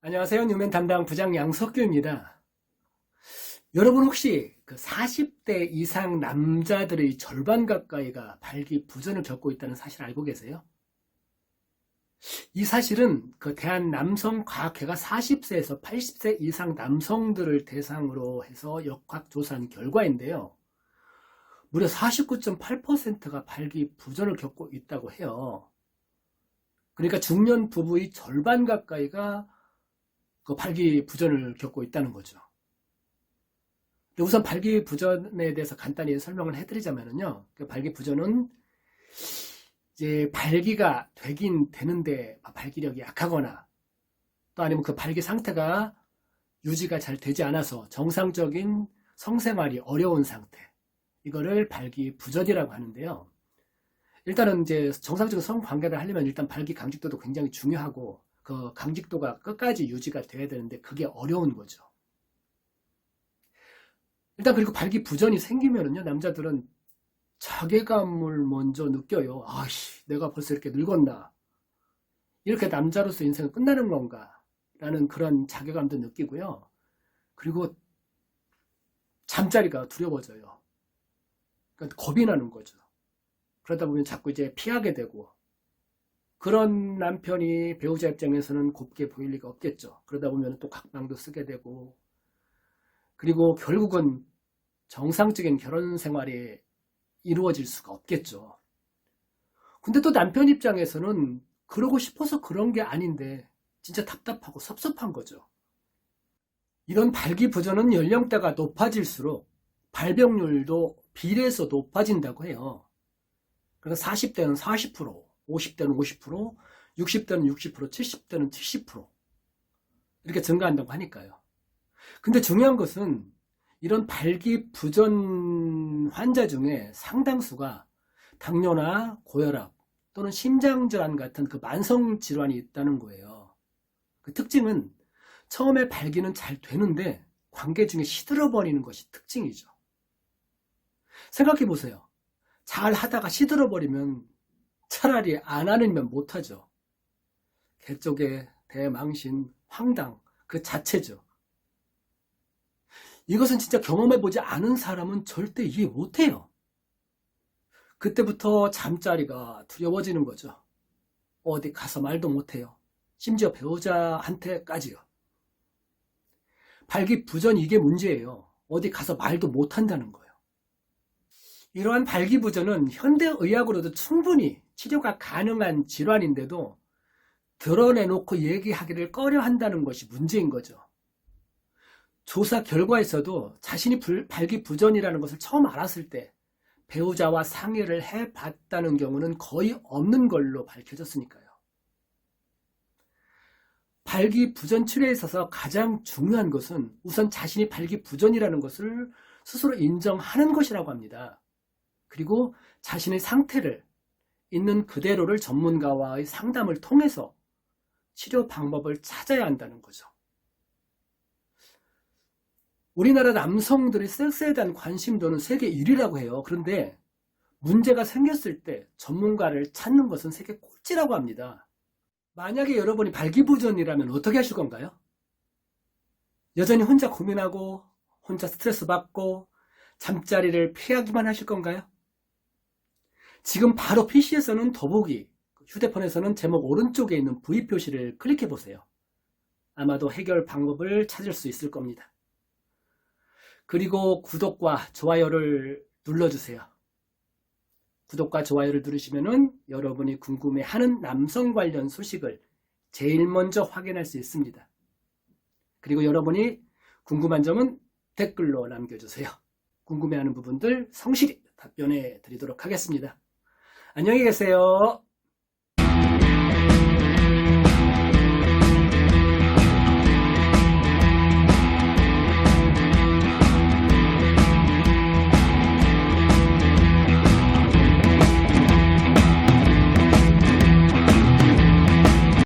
안녕하세요. 뉴맨 담당 부장 양석규입니다. 여러분 혹시 그 40대 이상 남자들의 절반 가까이가 발기부전을 겪고 있다는 사실 알고 계세요? 이 사실은 그 대한남성과학회가 40세에서 80세 이상 남성들을 대상으로 해서 역학조사한 결과인데요. 무려 49.8%가 발기부전을 겪고 있다고 해요. 그러니까 중년 부부의 절반 가까이가 그 발기부전을 겪고 있다는 거죠. 우선 발기부전에 대해서 간단히 설명을 해드리자면요. 그 발기부전은 이제 발기가 되긴 되는데 발기력이 약하거나 또 아니면 그 발기 상태가 유지가 잘 되지 않아서 정상적인 성생활이 어려운 상태. 이거를 발기부전이라고 하는데요. 일단은 이제 정상적인 성관계를 하려면 일단 발기 강직도도 굉장히 중요하고 그 강직도가 끝까지 유지가 돼야 되는데 그게 어려운 거죠. 일단 그리고 발기부전이 생기면은요, 남자들은 자괴감을 먼저 느껴요. 아씨, 내가 벌써 이렇게 늙었나? 이렇게 남자로서 인생은 끝나는 건가? 라는 그런 자괴감도 느끼고요. 그리고 잠자리가 두려워져요. 그러니까 겁이 나는 거죠. 그러다 보면 자꾸 이제 피하게 되고, 그런 남편이 배우자 입장에서는 곱게 보일 리가 없겠죠. 그러다 보면 또 각방도 쓰게 되고, 그리고 결국은 정상적인 결혼 생활이 이루어질 수가 없겠죠. 근데 또 남편 입장에서는 그러고 싶어서 그런 게 아닌데 진짜 답답하고 섭섭한 거죠. 이런 발기부전은 연령대가 높아질수록 발병률도 비례해서 높아진다고 해요. 그래서 40대는 40%, 50대는 50%, 60대는 60%, 70대는 70% 이렇게 증가한다고 하니까요. 근데 중요한 것은 이런 발기부전 환자 중에 상당수가 당뇨나 고혈압 또는 심장질환 같은 그 만성질환이 있다는 거예요. 그 특징은 처음에 발기는 잘 되는데 관계 중에 시들어버리는 것이 특징이죠. 생각해 보세요. 잘 하다가 시들어버리면 차라리 안 하면 못하죠. 개쪽의 대망신, 황당 그 자체죠. 이것은 진짜 경험해보지 않은 사람은 절대 이해 못해요. 그때부터 잠자리가 두려워지는 거죠. 어디 가서 말도 못해요. 심지어 배우자한테까지요. 발기부전 이게 문제예요. 어디 가서 말도 못한다는 거예요. 이러한 발기부전은 현대의학으로도 충분히 치료가 가능한 질환인데도 드러내놓고 얘기하기를 꺼려한다는 것이 문제인 거죠. 조사 결과에서도 자신이 발기부전이라는 것을 처음 알았을 때 배우자와 상의를 해봤다는 경우는 거의 없는 걸로 밝혀졌으니까요. 발기부전 치료에 있어서 가장 중요한 것은 우선 자신이 발기부전이라는 것을 스스로 인정하는 것이라고 합니다. 그리고 자신의 상태를 있는 그대로를 전문가와의 상담을 통해서 치료 방법을 찾아야 한다는 거죠. 우리나라 남성들의 섹스에 대한 관심도는 세계 1위라고 해요. 그런데 문제가 생겼을 때 전문가를 찾는 것은 세계 꼴찌라고 합니다. 만약에 여러분이 발기부전이라면 어떻게 하실 건가요? 여전히 혼자 고민하고 혼자 스트레스 받고 잠자리를 피하기만 하실 건가요? 지금 바로 PC에서는 더보기, 휴대폰에서는 제목 오른쪽에 있는 V 표시를 클릭해 보세요. 아마도 해결 방법을 찾을 수 있을 겁니다. 그리고 구독과 좋아요를 눌러주세요. 구독과 좋아요를 누르시면은 여러분이 궁금해하는 남성 관련 소식을 제일 먼저 확인할 수 있습니다. 그리고 여러분이 궁금한 점은 댓글로 남겨주세요. 궁금해하는 부분들 성실히 답변해 드리도록 하겠습니다. 안녕히 계세요.